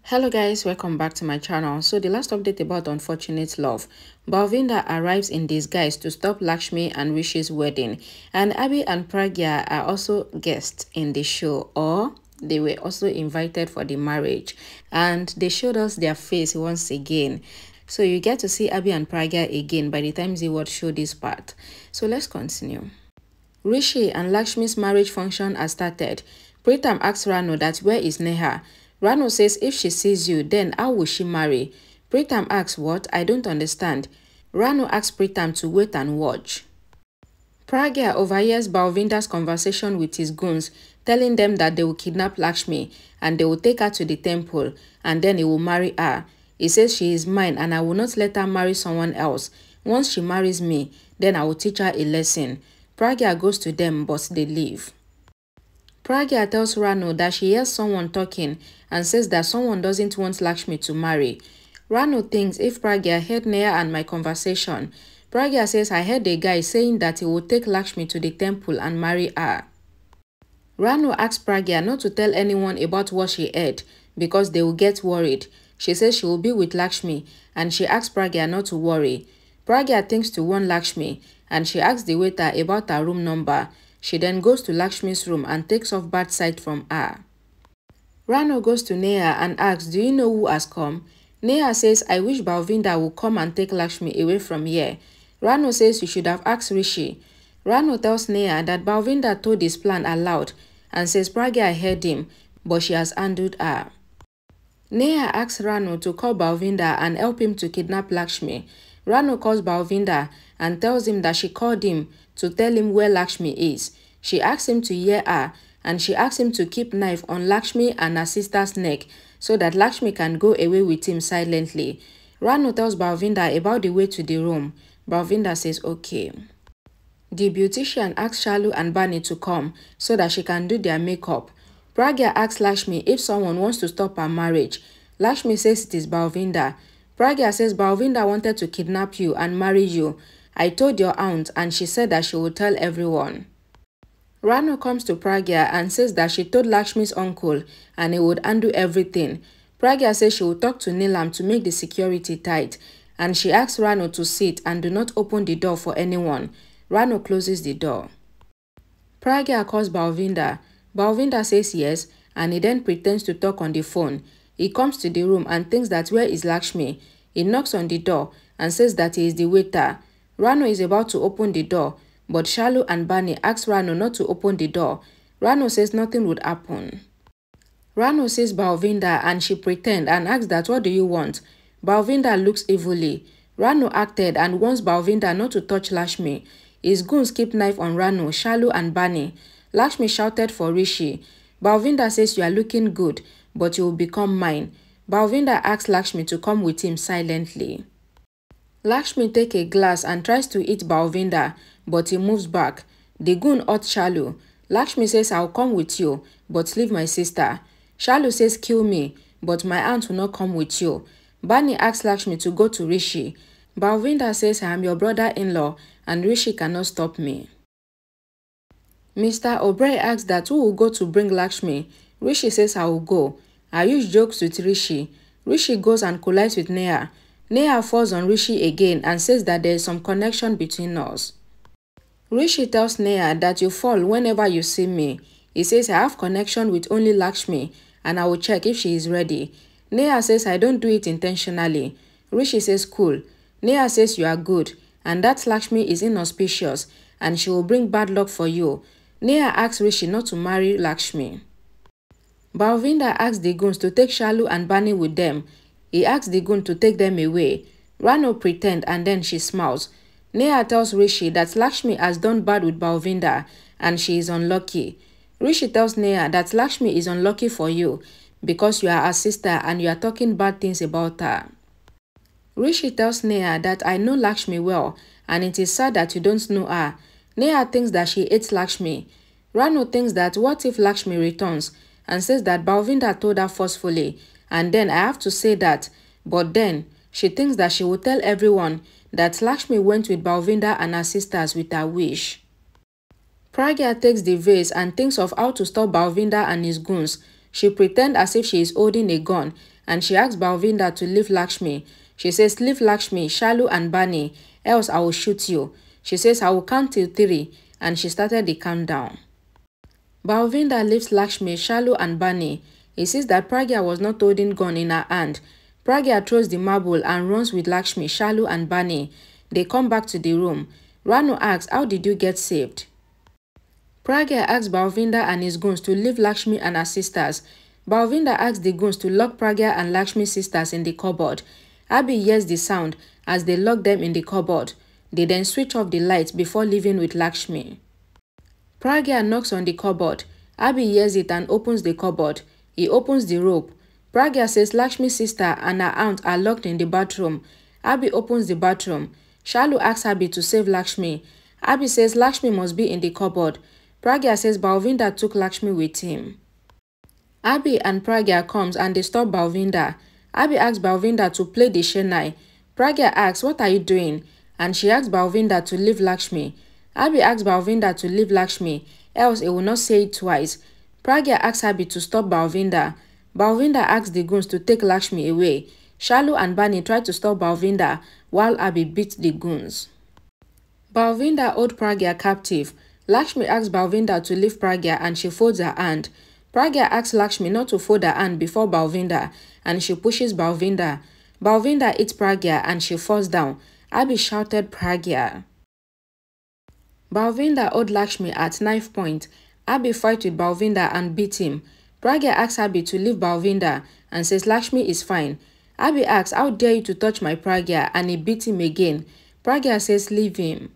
Hello guys, welcome back to my channel. So the last update about unfortunate love. Balwinder arrives in disguise to stop Lakshmi and Rishi's wedding, and Abhi and Pragya are also guests in the show, or they were also invited for the marriage, and they showed us their face once again. So you get to see Abhi and Pragya again by the time ZeeWorld show this part. So let's continue. Rishi and Lakshmi's marriage function has started. Pritam asks Rano that where is Neha. Rano says if she sees you, then how will she marry? Pritam asks what? I don't understand. Rano asks Pritam to wait and watch. Pragya overhears Balwinder's conversation with his goons, telling them that they will kidnap Lakshmi and they will take her to the temple and then he will marry her. He says she is mine and I will not let her marry someone else. Once she marries me, then I will teach her a lesson. Pragya goes to them but they leave. Pragya tells Rano that she hears someone talking and says that someone doesn't want Lakshmi to marry. Rano thinks if Pragya heard Neha and my conversation. Pragya says I heard a guy saying that he will take Lakshmi to the temple and marry her. Rano asks Pragya not to tell anyone about what she heard because they will get worried. She says she will be with Lakshmi and she asks Pragya not to worry. Pragya thinks to warn Lakshmi and she asks the waiter about her room number. She then goes to Lakshmi's room and takes off bad sight from her. Rano goes to Neha and asks, do you know who has come? Neha says, I wish Balwinder will come and take Lakshmi away from here. Rano says you should have asked Rishi. Rano tells Neha that Balwinder told his plan aloud and says Pragya heard him, but she has handled her. Neha asks Rano to call Balwinder and help him to kidnap Lakshmi. Rano calls Balwinder and tells him that she called him to tell him where Lakshmi is. She asks him to hear her and she asks him to keep knife on Lakshmi and her sister's neck so that Lakshmi can go away with him silently. Rano tells Balwinder about the way to the room. Balwinder says okay. The beautician asks Shalu and Bani to come so that she can do their makeup. Pragya asks Lakshmi if someone wants to stop her marriage. Lakshmi says it is Balwinder. Pragya says Balwinder wanted to kidnap you and marry you. I told your aunt and she said that she will tell everyone. Rano comes to Pragya and says that she told Lakshmi's uncle and he would undo everything. Pragya says she will talk to Neelam to make the security tight and she asks Rano to sit and do not open the door for anyone. Rano closes the door. Pragya calls Balwinder. Balwinder says yes and he then pretends to talk on the phone. He comes to the room and thinks that where is Lakshmi? He knocks on the door and says that he is the waiter. Rano is about to open the door, but Shalu and Bani ask Rano not to open the door. Rano says nothing would happen. Rano sees Balwinder and she pretends and asks that what do you want? Balwinder looks evilly. Rano acted and warns Balwinder not to touch Lakshmi. His goons keep knife on Rano, Shalu and Bani. Lakshmi shouted for Rishi. Balwinder says you are looking good, but you will become mine. Balwinder asks Lakshmi to come with him silently. Lakshmi takes a glass and tries to eat Balwinder, but he moves back. The goon hurts Shalu. Lakshmi says I'll come with you, but leave my sister. Shalu says kill me, but my aunt will not come with you. Bani asks Lakshmi to go to Rishi. Balwinder says I am your brother-in-law and Rishi cannot stop me. Mr. Obrey asks that who will go to bring Lakshmi. Rishi says I will go. I use jokes with Rishi. Rishi goes and collides with Neha. Neha falls on Rishi again and says that there is some connection between us. Rishi tells Neha that you fall whenever you see me. He says I have connection with only Lakshmi and I will check if she is ready. Neha says I don't do it intentionally. Rishi says cool. Neha says you are good and that Lakshmi is inauspicious and she will bring bad luck for you. Neha asks Rishi not to marry Lakshmi. Balwinder asks the goons to take Shalu and Bani with them. He asks the goon to take them away. Rano pretends and then she smiles. Neha tells Rishi that Lakshmi has done bad with Balwinder and she is unlucky. Rishi tells Neha that Lakshmi is unlucky for you because you are her sister and you are talking bad things about her. Rishi tells Neha that I know Lakshmi well and it is sad that you don't know her. Neha thinks that she hates Lakshmi. Rano thinks that what if Lakshmi returns and says that Balwinder told her forcefully and then I have to say that, but then she thinks that she will tell everyone that Lakshmi went with Balwinder and her sisters with her wish. Pragya takes the vase and thinks of how to stop Balwinder and his goons. She pretends as if she is holding a gun and she asks Balwinder to leave Lakshmi. She says, "Leave Lakshmi, Shalu and Bani, else I will shoot you." She says, "I will count till 3, and she started the countdown. Balwinder leaves Lakshmi, Shalu and Bani. He sees that Pragya was not holding gun in her hand. Pragya throws the marble and runs with Lakshmi, Shalu and Bani. They come back to the room. Rano asks, "How did you get saved?" Pragya asks Balwinder and his goons to leave Lakshmi and her sisters. Balwinder asks the goons to lock Pragya and Lakshmi's sisters in the cupboard. Abhi hears the sound as they lock them in the cupboard. They then switch off the lights before leaving with Lakshmi. Pragya knocks on the cupboard. Abhi hears it and opens the cupboard. He opens the rope. Pragya says Lakshmi's sister and her aunt are locked in the bathroom. Abhi opens the bathroom. Shalu asks Abhi to save Lakshmi. Abhi says Lakshmi must be in the cupboard. Pragya says Balwinder took Lakshmi with him. Abhi and Pragya comes and they stop Balwinder. Abhi asks Balwinder to play the Shenai. Pragya asks, "What are you doing?" And she asks Balwinder to leave Lakshmi. Abhi asks Balwinder to leave Lakshmi, else he will not say it twice. Pragya asks Abhi to stop Balwinder. Balwinder asks the goons to take Lakshmi away. Shalu and Bani try to stop Balwinder while Abhi beats the goons. Balwinder holds Pragya captive. Lakshmi asks Balwinder to leave Pragya and she folds her hand. Pragya asks Lakshmi not to fold her hand before Balwinder and she pushes Balwinder. Balwinder hits Pragya and she falls down. Abhi shouted, "Pragya." Balwinder holds Lakshmi at knife point. Abhi fights with Balwinder and beats him. Pragya asks Abhi to leave Balwinder and says Lakshmi is fine. Abhi asks, "How dare you to touch my Pragya?" and he beats him again. Pragya says, "Leave him."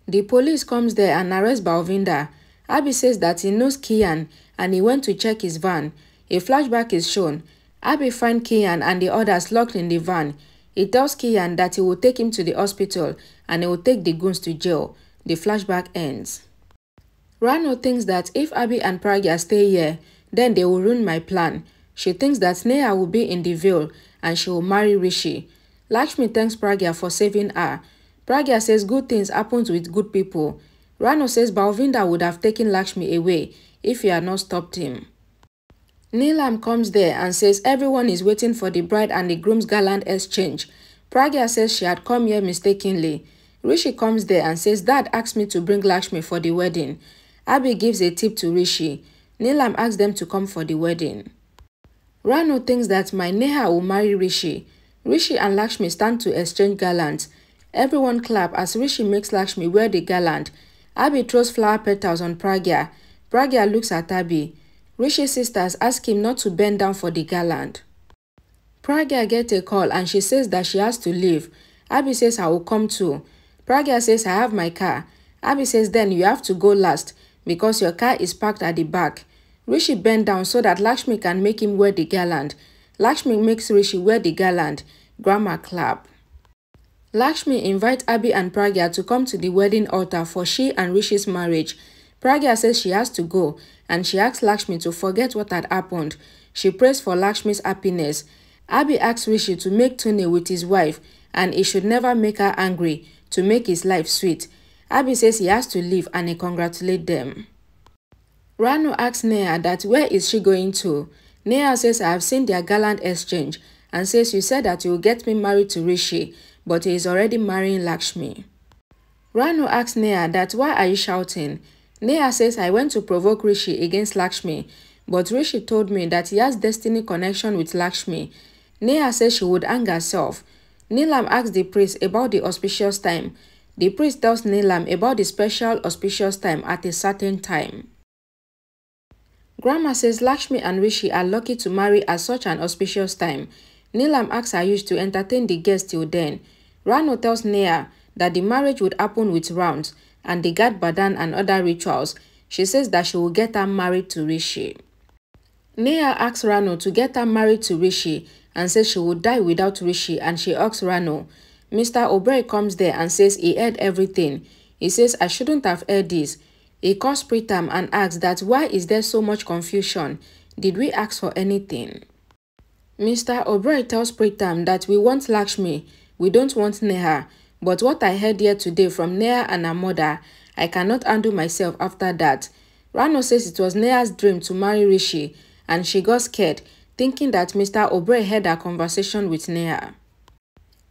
The police comes there and arrests Balwinder. Abhi says that he knows Kian and he went to check his van. A flashback is shown. Abhi finds Kian and the others locked in the van. He tells Kian that he will take him to the hospital and he will take the goons to jail. The flashback ends. Rano thinks that if Abhi and Pragya stay here, then they will ruin my plan. She thinks that Neha will be in the veil and she will marry Rishi. Lakshmi thanks Pragya for saving her. Pragya says good things happen with good people. Rano says Balwinder would have taken Lakshmi away if he had not stopped him. Neelam comes there and says everyone is waiting for the bride and the groom's gallant exchange. Pragya says she had come here mistakenly. Rishi comes there and says Dad asked me to bring Lakshmi for the wedding. Abhi gives a tip to Rishi. Neelam asks them to come for the wedding. Rano thinks that my Neha will marry Rishi. Rishi and Lakshmi stand to exchange gallants. Everyone clap as Rishi makes Lakshmi wear the gallant. Abhi throws flower petals on Pragya. Pragya looks at Abhi. Rishi's sisters ask him not to bend down for the gallant. Pragya gets a call and she says that she has to leave. Abhi says I will come too. Pragya says I have my car. Abhi says then you have to go last because your car is parked at the back. Rishi bends down so that Lakshmi can make him wear the gallant. Lakshmi makes Rishi wear the gallant. Grandma clap. Lakshmi invites Abhi and Pragya to come to the wedding altar for she and Rishi's marriage. Pragya says she has to go and she asks Lakshmi to forget what had happened. She prays for Lakshmi's happiness. Abhi asks Rishi to make tune with his wife and he should never make her angry to make his life sweet. Abhi says he has to leave and he congratulates them. Rano asks Neha that where is she going to? Neha says I have seen their gallant exchange and says you said that you will get me married to Rishi, but he is already marrying Lakshmi. Rano asks Neha that why are you shouting? Neha says I went to provoke Rishi against Lakshmi, but Rishi told me that he has destiny connection with Lakshmi. Neha says she would hang herself. Neelam asks the priest about the auspicious time. The priest tells Neelam about the special auspicious time at a certain time. Grandma says Lakshmi and Rishi are lucky to marry at such an auspicious time. Neelam asks Ayush to entertain the guests till then. Rano tells Neha that the marriage would happen with rounds and the Gad Badan and other rituals. She says that she will get her married to Rishi. Neha asks Rano to get her married to Rishi and says she would die without Rishi and she asks Rano. Mr. Oberoi comes there and says he heard everything. He says I shouldn't have heard this. He calls Pritam and asks that why is there so much confusion? Did we ask for anything? Mr. Oberoi tells Pritam that we want Lakshmi, we don't want Neha, but what I heard here today from Neha and her mother, I cannot handle myself after that. Rano says it was Neha's dream to marry Rishi and she got scared, thinking that Mr. Obrey heard her conversation with Neha.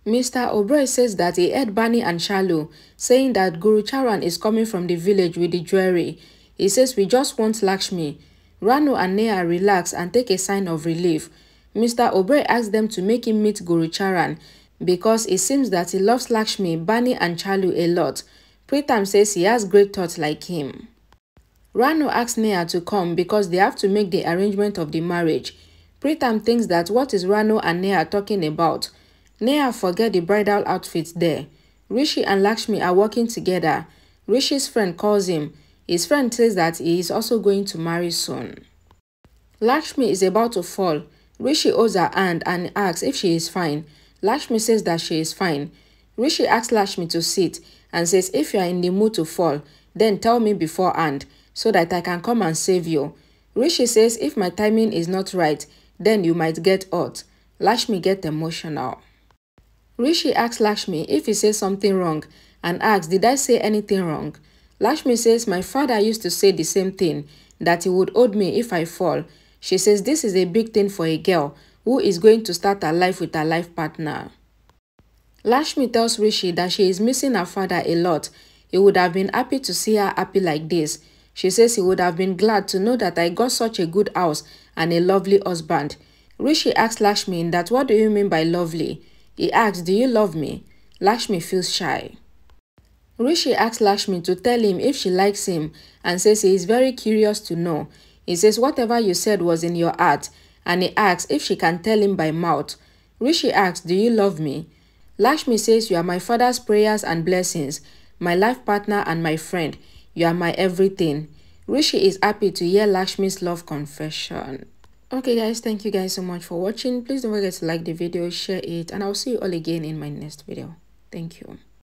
Mr. Obrey says that he heard Bani and Shalu saying that Guru Charan is coming from the village with the jewelry. He says we just want Lakshmi. Ranu and Neha relax and take a sign of relief. Mr. Obrey asks them to make him meet Guru Charan because it seems that he loves Lakshmi, Bani and Chalu a lot. Pritam says he has great thoughts like him. Ranu asks Neha to come because they have to make the arrangement of the marriage. Pritam thinks that what is Ranu and Neha talking about? Neha forget the bridal outfit there. Rishi and Lakshmi are working together. Rishi's friend calls him. His friend says that he is also going to marry soon. Lakshmi is about to fall. Rishi holds her hand and asks if she is fine. Lakshmi says that she is fine. Rishi asks Lakshmi to sit and says if you are in the mood to fall, then tell me beforehand so that I can come and save you. Rishi says if my timing is not right, then you might get hurt. Lakshmi gets emotional. Rishi asks Lakshmi if he says something wrong and asks, did I say anything wrong? Lakshmi says, my father used to say the same thing, that he would hold me if I fall. She says this is a big thing for a girl who is going to start her life with her life partner. Lakshmi tells Rishi that she is missing her father a lot. He would have been happy to see her happy like this. She says he would have been glad to know that I got such a good house and a lovely husband. Rishi asks Lakshmi that what do you mean by lovely? He asks, do you love me? Lakshmi feels shy. Rishi asks Lakshmi to tell him if she likes him and says he is very curious to know. He says whatever you said was in your heart and he asks if she can tell him by mouth. Rishi asks, do you love me? Lakshmi says you are my father's prayers and blessings, my life partner and my friend. You are my everything. Rishi is happy to hear Lakshmi's love confession. Okay guys, thank you guys so much for watching. Please don't forget to like the video, share it, and I'll see you all again in my next video. Thank you.